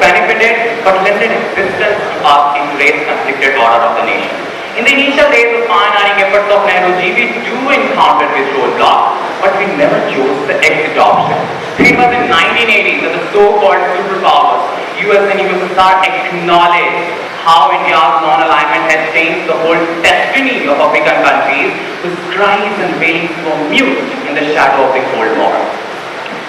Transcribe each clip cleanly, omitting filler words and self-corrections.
benefited but lended existence to us in today's conflicted order of the nation. In the initial days of pioneering efforts of Nehruji, we do encounter this roadblock, but we never chose the exit option. It was in 1980s that the so-called superpowers, US and USSR, acknowledged how India's non-alignment has changed the whole destiny of African countries, whose cries and wailings were mute in the shadow of the Cold War.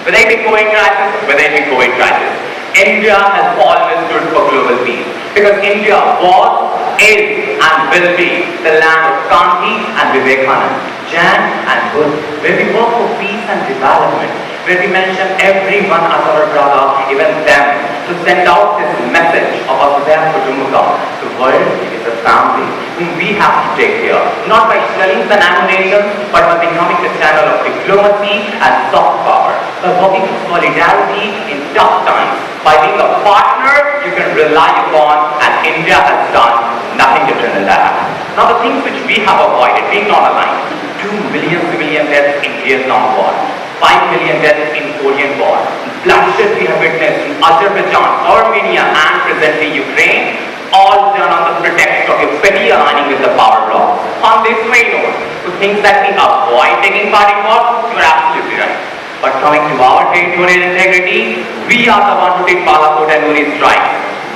Whether it be COVID crisis, whether it be COVID crisis, India has always stood for global peace. Because India was, is, and will be the land of Gandhi and Vivekananda, Jan and Buddha, where we work for peace and development, where we mention everyone as our brother, even them, to send out this message of Vasudhaiva Kutumbakam. The world is a family whom we have to take care, not by shelling the nations, but by becoming the channel of diplomacy and soft power, by working for solidarity in tough times, by being a partner you can rely upon, and India has done nothing different than that. Now the things which we have avoided, being non-aligned, 2 million civilian deaths in Vietnam War, 5 million deaths in Korean War, bloodshed we have witnessed in Azerbaijan, Armenia, and presently Ukraine, all done on the pretext of your petty aligning with the power bloc. On this way note, to things that we avoid taking part in war, you are absolutely right. But coming to our territorial integrity, we are the one who did Balakot and Uri strike.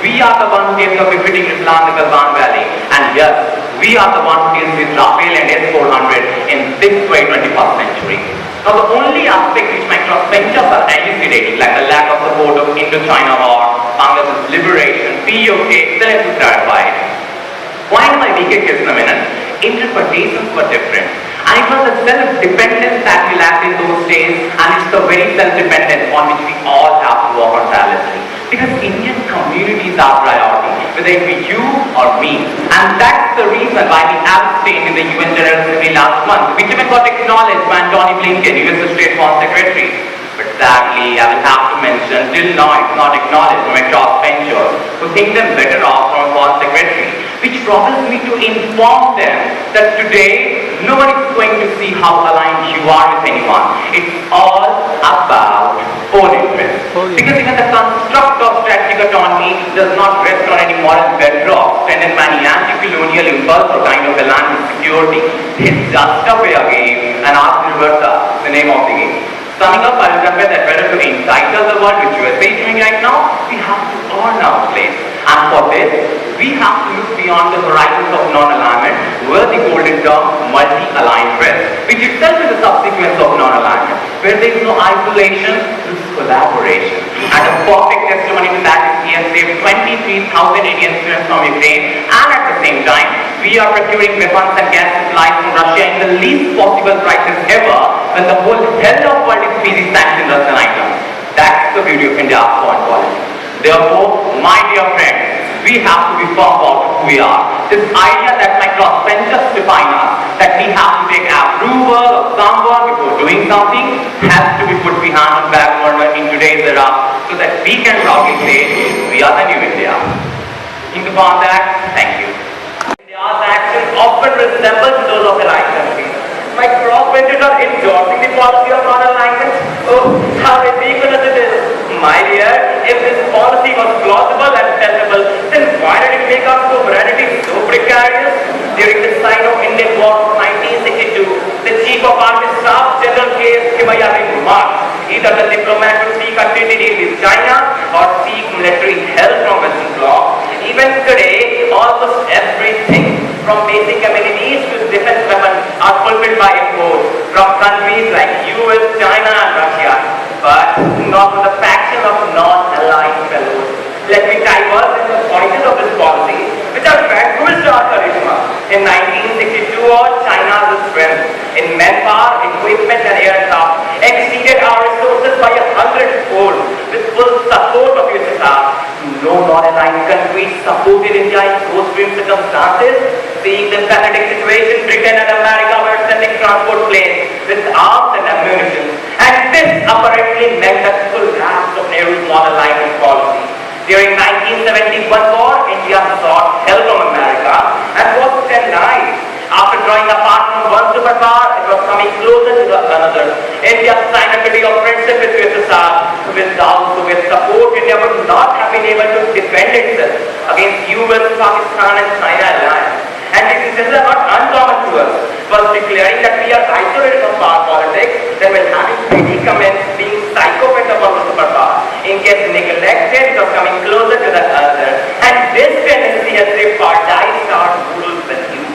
We are the one who gave the befitting reply in the Galwan Valley. And yes, we are the one who deals with Rafael and S-400 in this 21st century. Now the only aspect which my crossbenchers are elucidating, like the lack of support of Indo-China war, Bangladesh's liberation, POK, still have to clarify it. Why am I making this in a minute? Interpretations were different. And it was the self-dependence that we lacked in those days, and it's the very self-dependence on which we all have to work on tirelessly. Because Indian communities are priority, whether it be you or me. And that's the reason why we abstained in the UN General Assembly last month, which even got acknowledged by Antony Blinken, US State Foreign Secretary. But sadly, I will have to mention, till now it's not acknowledged from a crossbencher, who think them better off from a foreign secretary, which prompts me to inform them that today, no one is going to see how aligned you are with anyone. It's all about own interest. Because even the construct of strategic autonomy does not rest on any moral bedrock, strengthened by any anti-colonial impulse or kind of a land security. It's just a way of game, and ask Versa, the name of the game. Summing up, I will confess that whether to entitle the world which USA is doing right now, we have to earn our place. And for this, we have to look beyond the horizons of non-alignment, where the golden term multi-aligned rest, which itself is a subsequence of non-alignment, where there is no isolation, there is collaboration. And a perfect testimony to that is we have saved 23,000 Indian students from Ukraine, and at the same time, we are procuring weapons and gas supplies from Russia in the least possible prices ever, when the whole hell of world is busy sanctioned as an item. That's the beauty of India's foreign policy. Therefore, my dear friends, we have to be firm about who we are. This idea that my crossbenchers define us, that we have to take approval of someone before doing something, has to be put behind the back burner in today's era, so that we can proudly say, we are the new India. Think about that. Thank you. India's actions often resemble those of allied countries. My crossbenchers are endorsing the policy of non-alignment. Oh, how ridiculous it is. My dear, if this policy was plausible and sensible, then why did it make our sovereignty so precarious? During the Sino-Indian War of 1962, the Chief of Army Staff, General K.S. Kimaya, remarked, either the diplomat would seek a treaty deal with China or seek military help from Western bloc. Even today, almost everything from basic amenities to defense weapons are fulfilled by imports from countries like US, China and Russia, but not from the faction of non-aligned fellows. Let me diverge in the origins of this policy, which are valuable to our charisma. In 1962, China's strength in manpower, equipment and aircraft exceeded our resources by 100-fold. With full support of USSR, no non-aligned country supported India in those grim circumstances. Seeing the pathetic situation, Britain and America were sending transport planes with arms and ammunition. And this apparently meant the collapse of Nehru's non-alignment policy. During 1971 war, India sought help from America and was denied. After drawing apart from one superpower, it was coming closer to another. India signed a treaty of friendship with USSR. Without Soviet support, India would not have been able to defend itself against US, Pakistan and China alliance. And these instances are not uncommon to us. First declaring that we are isolated from power politics, then when having predicaments, being psychopaths about the superpower, in case neglected of coming closer to the other. And this tendency has jeopardized our rules and youth.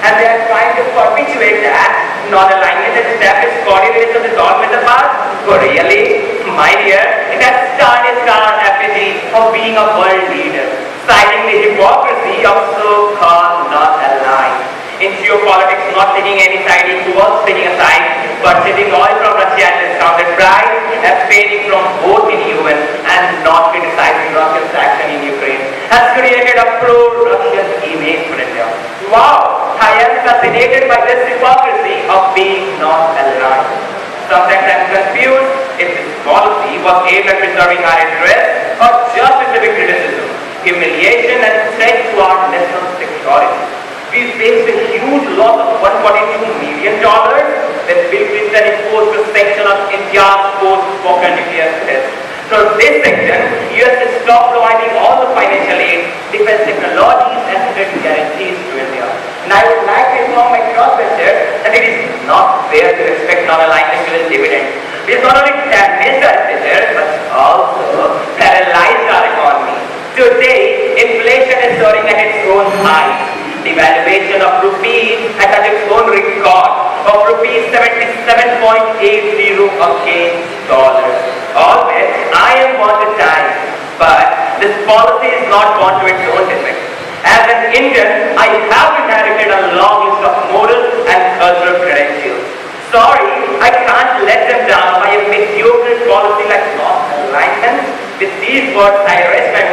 And they are trying to perpetuate that non-alignment and establish coordination with all with the past. So really, my dear, it has started our effigy of being a world leader, citing the hypocrisy of so-called non-aligned. In geopolitics, not taking any side, equals taking a side, purchasing oil from Russia at discounted price, abstaining from both in UN, and not criticizing Russia's action in Ukraine, has created a pro-Russian image for India. Wow! I am fascinated by this hypocrisy of being not aligned. Sometimes I am confused if this policy was aimed at preserving our interests or just specific criticism, humiliation and threat to our national security. We faced a huge loss of $142 million when Bill Clinton imposed a section on India's post-Pokhran nuclear test. So this section, US has stopped providing all the financial aid, defense technologies and credit guarantees to India. And I would like to inform my crossbenchers that it is not fair to expect non-alignment to dividend. It has not only damaged our business, but also paralyzed our economy. Today, inflation is soaring at its own height. Devaluation of rupees has at its own record of rupees 77.80 against dollars. Always, I am born to die, but this policy is not born to its own defect. As an Indian, I have inherited a long list of moral and cultural credentials. Sorry, I can't let them down by a mediocre policy like non-alignment. With these words, I rest my